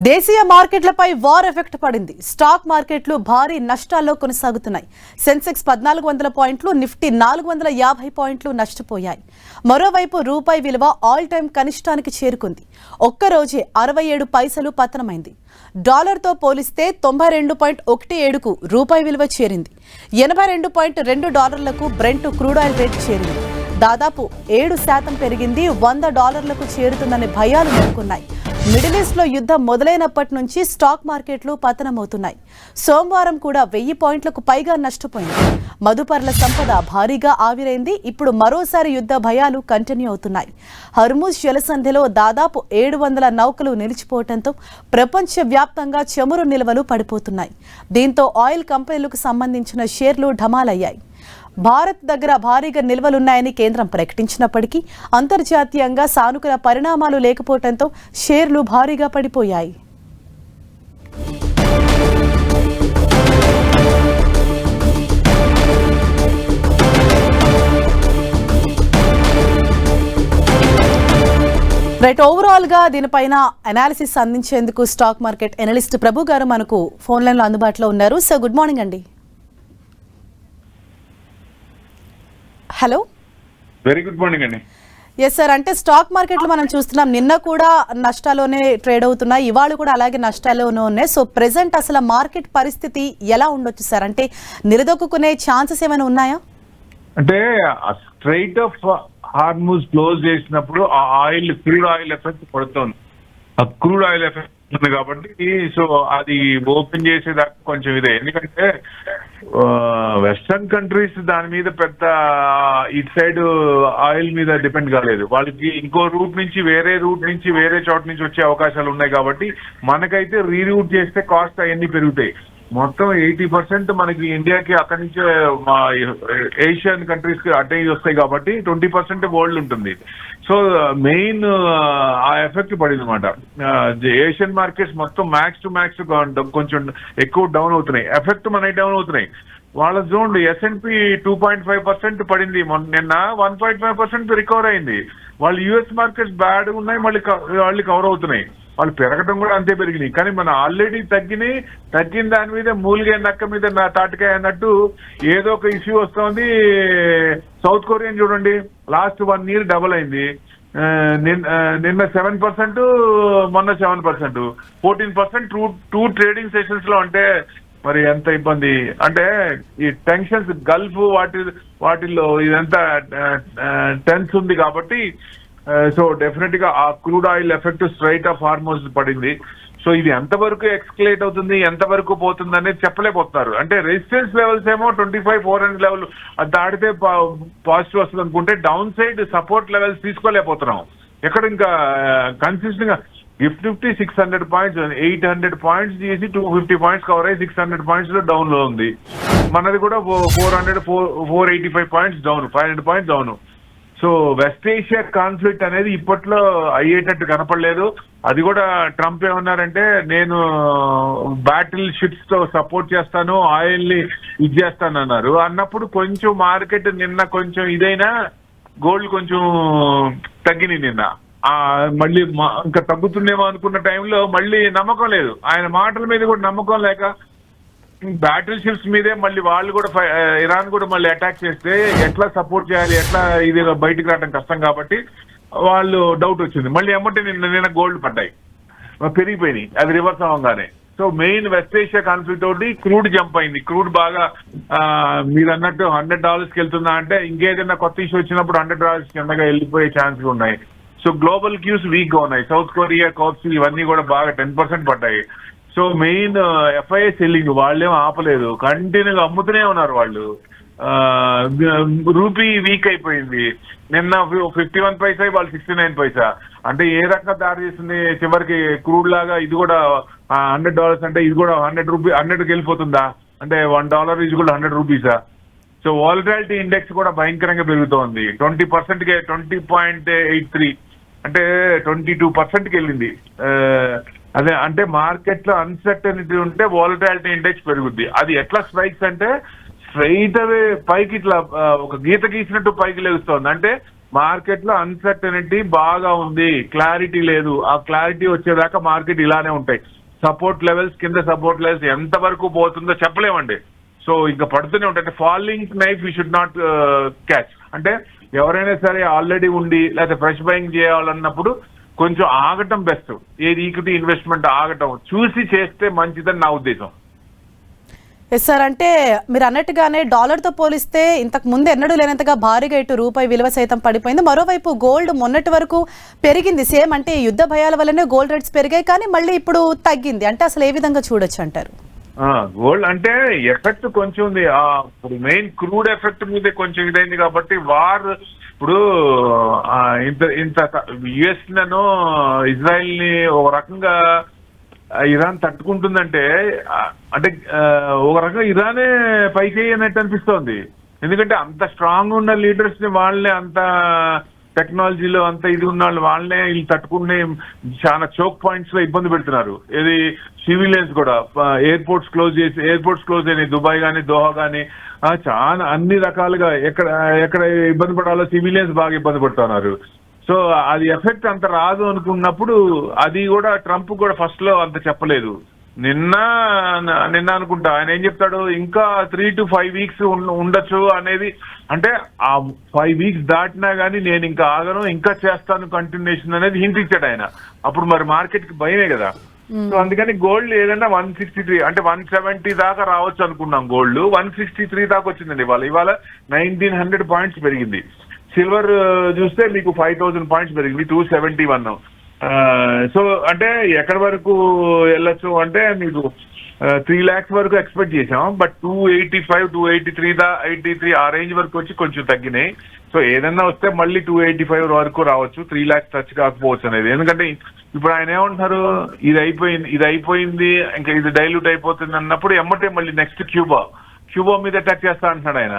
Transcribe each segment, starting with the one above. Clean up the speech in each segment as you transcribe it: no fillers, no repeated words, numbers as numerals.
దేశీయ మార్కెట్లపై war effect పడింది. స్టాక్ మార్కెట్లు భారీ నష్టాల్లో కొనసాగుతున్నాయి. సెన్సెక్స్ 1400 పాయింట్లు, నిఫ్టీ 450 పాయింట్లు నష్టపోయాయి. మరోవైపు రూపాయి విలువ ఆల్ టైమ్ కనిష్టానికి చేరుకుంది. ఒక్కరోజే 67 పైసలు పతనమైంది. డాలర్తో పోలిస్తే 92.17కు రూపాయి విలువ చేరింది. 82.2 బ్రెంట్ క్రూడ్ ఆయిల్ రేటు చేరింది. దాదాపు 7% పెరిగింది. $100లకు చేరుతుందనే భయాలు నెలకొన్నాయి. మిడిల్ ఈస్ట్ లో యుద్ధం మొదలైనప్పటి నుంచి స్టాక్ మార్కెట్లు పతనమవుతున్నాయి. సోమవారం కూడా 1000 పాయింట్లకు పైగా నష్టపోయింది. మదుపర్ల సంపద భారీగా ఆవిరైంది. ఇప్పుడు మరోసారి యుద్ధ భయాలు కంటిన్యూ అవుతున్నాయి. హర్ముజ్ జలసంధిలో దాదాపు 700 నౌకలు నిలిచిపోవడంతో ప్రపంచవ్యాప్తంగా చమురు నిల్వలు పడిపోతున్నాయి. దీంతో ఆయిల్ కంపెనీలకు సంబంధించిన షేర్లు ఢమాలయ్యాయి. భారత్ దగ్గర భారీగా నిల్వలున్నాయని కేంద్రం ప్రకటించినప్పటికీ అంతర్జాతీయంగా సానుకూల పరిణామాలు లేకపోవడంతో షేర్లు భారీగా పడిపోయాయి. రైట్, ఓవరాల్ గా దీనిపైన అనాలిసిస్ అందించేందుకు స్టాక్ మార్కెట్ ఎనలిస్ట్ ప్రభు గారు మనకు ఫోన్ లైన్ లో అందుబాటులో ఉన్నారు. సార్, గుడ్ మార్నింగ్ అండి. హలో, వెరీ గుడ్ మార్నింగ్ అండి. ఎస్ సార్, అంటే స్టాక్ మార్కెట్లు మనం చూస్తున్నాం, నిన్న కూడా నష్టాల్లోనే ట్రేడ్ అవుతున్నాయి, ఇవాళ కూడా అలాగే నష్టాల్లోనే ఉన్నాయి. సో ప్రెసెంట్ అసలు మార్కెట్ పరిస్థితి ఎలా ఉండొచ్చు సార్? అంటే నిలదొక్కునే ఛాన్సెస్ ఏమైనా ఉన్నాయా? అంటే స్ట్రైట్ ఆఫ్ హార్ముజ్ క్లోజ్ చేసినప్పుడు ఆ ఆయిల్, క్రూడ్ ఆయిల్ ఎఫెక్ట్ పడుతుంది. ఆ క్రూడ్ ఆయిల్ ఎఫెక్ట్ ఉంది కాబట్టి సో అది ఓపెన్ చేసేదాకా కొంచెం ఇదే. ఎందుకంటే వెస్టర్న్ కంట్రీస్ దాని మీద పెద్ద ఇటు సైడ్ ఆయిల్ మీద డిపెండ్ కాలేదు. వాళ్ళకి ఇంకో రూట్ నుంచి వేరే చోట నుంచి వచ్చే అవకాశాలు ఉన్నాయి కాబట్టి మనకైతే రీరూట్ చేస్తే కాస్ట్ అవన్నీ పెరుగుతాయి. మొత్తం 80% మనకి ఇండియాకి అక్కడి నుంచే మా ఏషియన్ కంట్రీస్ కి అటే వస్తాయి కాబట్టి 20% వరల్డ్ ఉంటుంది. సో మెయిన్ ఆ ఎఫెక్ట్ పడింది అనమాట. ఏషియన్ మార్కెట్స్ మొత్తం మ్యాక్స్ టు మ్యాక్స్ కొంచెం ఎక్కువ డౌన్ అవుతున్నాయి. ఎఫెక్ట్ మనకి డౌన్ అవుతున్నాయి. వాళ్ళ జోన్ S&P 2.5% పడింది. నిన్న 1.5% రికవర్ అయింది. వాళ్ళు యుఎస్ మార్కెట్స్ బ్యాడ్ ఉన్నాయి, మళ్ళీ వాళ్ళు కవర్ అవుతున్నాయి. వాళ్ళు పెరగడం కూడా అంతే పెరిగినాయి. కానీ మన ఆల్రెడీ తగ్గిన దాని మీద మూలిగే నక్క మీద తాటికాయ అన్నట్టు ఏదో ఒక ఇష్యూ వస్తుంది. సౌత్ కొరియన్ చూడండి, లాస్ట్ 1 year డబుల్ అయింది. నిన్న 7%, మొన్న 7%, 14% టూ ట్రేడింగ్ సెషన్స్ లో. అంటే మరి ఎంత ఇబ్బంది అంటే ఈ టెన్షన్స్ గల్ఫ్ వాటిల్లో ఇదంతా టెన్స్ ఉంది కాబట్టి సో డెఫినెట్ గా ఆ crude oil effect straight of Hormuz పడింది. సో ఇది ఎంతవరకు ఎక్స్కలేట్ అవుతుంది, ఎంతవరకు పోతుంది అనేది చెప్పలేకపోతున్నారు. అంటే రెసిస్టెన్స్ లెవెల్స్ ఏమో 25,400 లెవెల్ అది దాటితే పాజిటివ్ వస్తుంది అనుకుంటే, డౌన్ సైడ్ సపోర్ట్ లెవెల్స్ తీసుకోలేకపోతున్నాం. ఎక్కడ ఇంకా కన్సిస్టెంట్ గా నిఫ్టీ 600 పాయింట్స్, 800 పాయింట్స్ చేసి 250 పాయింట్స్ కవర్ అయ్యి 600 పాయింట్స్ లో డౌన్ లో ఉంది. మనది కూడా 485 points down, 500 points down. So west Asia conflict అనేది ఇప్పట్లో అయ్యేటట్టు కనపడలేదు. అది కూడా ట్రంప్ ఏమన్నారంటే, నేను బ్యాటిల్ షిప్స్ తో సపోర్ట్ చేస్తాను, ఆయిల్ ని ఇది చేస్తాను అన్నారు. అన్నప్పుడు కొంచెం మార్కెట్ నిన్న కొంచెం ఇదైనా గోల్డ్ కొంచెం తగ్గినాయి నిన్న. మళ్ళీ ఇంకా తగ్గుతుందేమో అనుకున్న టైంలో మళ్ళీ నమ్మకం లేదు. ఆయన మాటల మీద కూడా నమ్మకం లేక బ్యాటిల్ షిప్స్ మీదే మళ్ళీ వాళ్ళు కూడా ఇరాన్ కూడా మళ్ళీ అటాక్ చేస్తే ఎట్లా సపోర్ట్ చేయాలి, ఎట్లా ఇది బయటికి రావడం కష్టం కాబట్టి వాళ్ళు డౌట్ వచ్చింది. మళ్ళీ ఏమంటే నిన్న గోల్డ్ పడ్డాయి, పెరిగిపోయినాయి, అది రివర్స్ అవ్వగానే. So main west Asia conflict ఒకటి క్రూడ్ జంప్ అయింది. క్రూడ్ బాగా మీరు అన్నట్టు $100కి వెళ్తుందా అంటే, ఇంకేదైనా కొత్త ఇష్యూ వచ్చినప్పుడు $100 కిందగా వెళ్ళిపోయే ఛాన్సెస్ ఉన్నాయి. సో గ్లోబల్ క్యూస్ వీక్ గా ఉన్నాయి. సౌత్ కొరియా, కార్ప్స్ ఇవన్నీ కూడా బాగా 10% పడ్డాయి. సో మెయిన్ FII సెల్లింగ్ వాళ్ళేం ఆపలేదు, కంటిన్యూగా అమ్ముతూనే ఉన్నారు వాళ్ళు. రూపీ వీక్ అయిపోయింది. నిన్న 51 పైసా, వాళ్ళు 69 పైసా. అంటే ఏ రకంగా దారి చేస్తుంది చివరికి క్రూడ్ లాగా ఇది కూడా $100 అంటే ఇది కూడా 100కి వెళ్ళిపోతుందా? అంటే $1 ఇది కూడా 100 రూపీసా? సో వాలటాలిటీ ఇండెక్స్ కూడా భయంకరంగా పెరుగుతోంది. 20%కి 20.83 అంటే 22%కి వెళ్ళింది. అదే అంటే మార్కెట్ లో అన్సర్టనిటీ ఉంటే వాలటాలిటీ ఇండెక్స్ పెరుగుద్ది. అది ఎట్లా స్ట్రైక్స్ అంటే స్ట్రైట్ అవే పైకి ఇట్లా ఒక గీత గీసినట్టు పైకి లేస్తుంది. అంటే మార్కెట్ లో అన్సర్టనిటీ బాగా ఉంది, క్లారిటీ లేదు. ఆ క్లారిటీ వచ్చేదాకా మార్కెట్ ఇలానే ఉంటాయి. సపోర్ట్ లెవెల్స్ కింద సపోర్ట్ లెవెల్స్ ఎంత వరకు పోతుందో చెప్పలేమండి. సో ఇంకా పడుతూనే ఉంటాయి. Falling knife you should not catch. అంటే ఎవరైనా సరే ఆల్రెడీ ఉండి లేకపోతే ఫ్రెష్ బయింగ్ చేయాలన్నప్పుడు కొంచెం ఆగటం బెస్ట్. ఏది ఈక్విటీ ఇన్వెస్ట్మెంట్ ఆగటం చూసి చేస్తే మంచిదని నా ఉద్దేశం. ఎస్ సార్, అంటే మీరు అన్నట్టుగానే డాలర్తో పోలిస్తే ఇంతకు ముందు ఎన్నడూ లేనంతగా భారీగా ఇటు రూపాయి విలువ సైతం పడిపోయింది. మరోవైపు గోల్డ్ మొన్నటి వరకు పెరిగింది. సేమ్ అంటే యుద్ధ భయాల వల్లనే గోల్డ్ రేట్స్ పెరిగాయి, కానీ మళ్ళీ ఇప్పుడు తగ్గింది. అంటే అసలు ఏ విధంగా చూడొచ్చు అంటారు? గోల్డ్ అంటే ఎఫెక్ట్ కొంచెం ఉంది. ఇప్పుడు మెయిన్ క్రూడ్ ఎఫెక్ట్ మీద కొంచెం ఇదైంది కాబట్టి వార్ ఇప్పుడు ఇంత యుఎస్ లను ఇజ్రాయెల్ ని ఒక రకంగా ఇరాన్ తట్టుకుంటుందంటే అంటే ఒక రకంగా ఇరానే పైకి అన్నట్టు అనిపిస్తోంది. ఎందుకంటే అంత స్ట్రాంగ్ ఉన్న లీడర్స్ ని వాళ్ళనే, అంత టెక్నాలజీలో అంత ఇది ఉన్న వాళ్ళనే వీళ్ళు తట్టుకునే చాలా చోక్ పాయింట్స్ లో ఇబ్బంది పెడుతున్నారు. ఇది సివిలియన్స్ కూడా ఎయిర్పోర్ట్స్ క్లోజ్ అయినాయి. దుబాయ్ కానీ దోహా కానీ చాలా అన్ని రకాలుగా ఎక్కడ ఇబ్బంది పడాలో సివిలియన్స్ బాగా ఇబ్బంది పడుతున్నారు. సో అది ఎఫెక్ట్ అంత రాదు అనుకున్నప్పుడు అది కూడా ట్రంప్ కూడా ఫస్ట్ లో అంత చెప్పలేదు. నిన్న అనుకుంటా ఆయన ఏం చెప్తాడు, ఇంకా 3 to 5 weeks ఉండొచ్చు అనేది. అంటే ఆ 5 weeks దాటినా గానీ నేను ఇంకా ఆగను, ఇంకా చేస్తాను కంటిన్యూషన్ అనేది హింట్ ఇచ్చాడు ఆయన. అప్పుడు మరి మార్కెట్ కి భయమే కదా. సో అందుకని గోల్డ్ ఏదైనా 163 అంటే 170 దాకా రావచ్చు అనుకున్నాం. గోల్డ్ 163 దాకా వచ్చిందండి. ఇవాళ 1900 పాయింట్స్ పెరిగింది. సిల్వర్ చూస్తే మీకు 5000 పాయింట్స్ పెరిగింది, 271. సో అంటే ఎక్కడి వరకు వెళ్ళొచ్చు అంటే మీకు 3 lakhs వరకు ఎక్స్పెక్ట్ చేసాం. బట్ 285, 283 ఆ రేంజ్ వరకు వచ్చి కొంచెం తగ్గినాయి. సో ఏదన్నా వస్తే మళ్ళీ 285 వరకు రావచ్చు, 3 lakhs టచ్ కాకపోవచ్చు అనేది. ఎందుకంటే ఇప్పుడు ఆయన ఏమంటున్నారు, ఇది అయిపోయింది ఇంకా ఇది డైల్యూట్ అయిపోతుంది అన్నప్పుడు ఎమ్మటే మళ్ళీ నెక్స్ట్ క్యూబా మీద అటాక్ చేస్తా అంటున్నాడు ఆయన.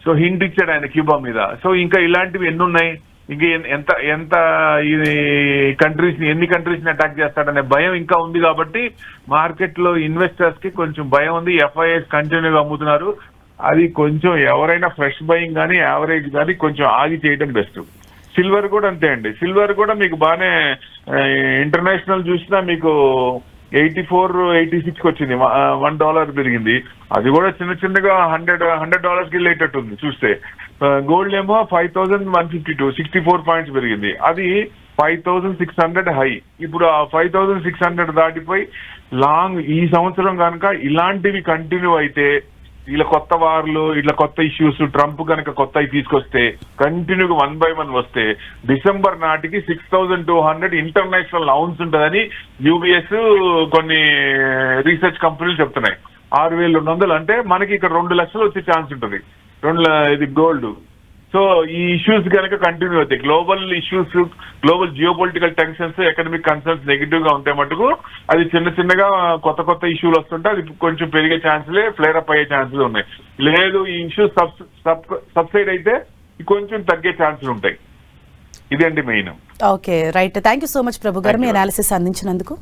సో హింట్ ఇచ్చాడు ఆయన క్యూబా మీద. సో ఇంకా ఇలాంటివి ఎన్ని ఉన్నాయి, ఇంకా ఎంత ఎన్ని కంట్రీస్ ని అటాక్ చేస్తాడనే భయం ఇంకా ఉంది. కాబట్టి మార్కెట్ లో ఇన్వెస్టర్స్ కి కొంచెం భయం ఉంది. ఎఫ్ఐఎస్ కంటిన్యూగా అమ్ముతున్నారు. అది కొంచెం ఎవరైనా ఫ్రెష్ బయింగ్ కానీ యావరేజ్ కానీ కొంచెం ఆగి చేయడం బెస్ట్. సిల్వర్ కూడా అంతే అండి. సిల్వర్ కూడా మీకు బాగానే ఇంటర్నేషనల్ చూసినా మీకు 84, 86 వచ్చింది. $1 పెరిగింది. అది కూడా చిన్నగా $100 వెళ్ళేటట్టు ఉంది చూస్తే. గోల్డ్ ఏమో 5152, 64 పాయింట్స్ పెరిగింది. అది 5600 హై. ఇప్పుడు ఆ 5600 దాటిపోయి ఈ సంవత్సరం కనుక ఇలాంటివి కంటిన్యూ అయితే, ఇలా కొత్త వార్లు, ఇట్లా కొత్త ఇష్యూస్, ట్రంప్ కనుక కొత్తవి తీసుకొస్తే కంటిన్యూగా 1 by 1 వస్తే డిసెంబర్ నాటికి 6200 ఇంటర్నేషనల్ అవున్స్ ఉంటుందని యూబీఎస్ కొన్ని రీసెర్చ్ కంపెనీలు చెప్తున్నాయి. 6200 అంటే మనకి ఇక్కడ 2 లక్షలు వచ్చే ఛాన్స్ ఉంటుంది. ఇది గోల్డ్. సో ఈ ఇష్యూస్ కనుక కంటిన్యూ అవుతాయి, global issues, global geopolitical tensions, economic concerns negative గా ఉంటే మటుకు అది చిన్నగా కొత్త ఇష్యూలు వస్తుంటే అది కొంచెం పెరిగే ఛాన్సులే, ఫ్లేర్ అప్ అయ్యే ఛాన్సెస్ ఉన్నాయి. లేదు ఈ ఇష్యూస్ సబ్సైడ్ అయితే కొంచెం తగ్గే ఛాన్సులు ఉంటాయి. ఇదండి main. Okay, right. Thank you so much Prabhu గారు మీ అనాలిసిస్ అందించినందుకు.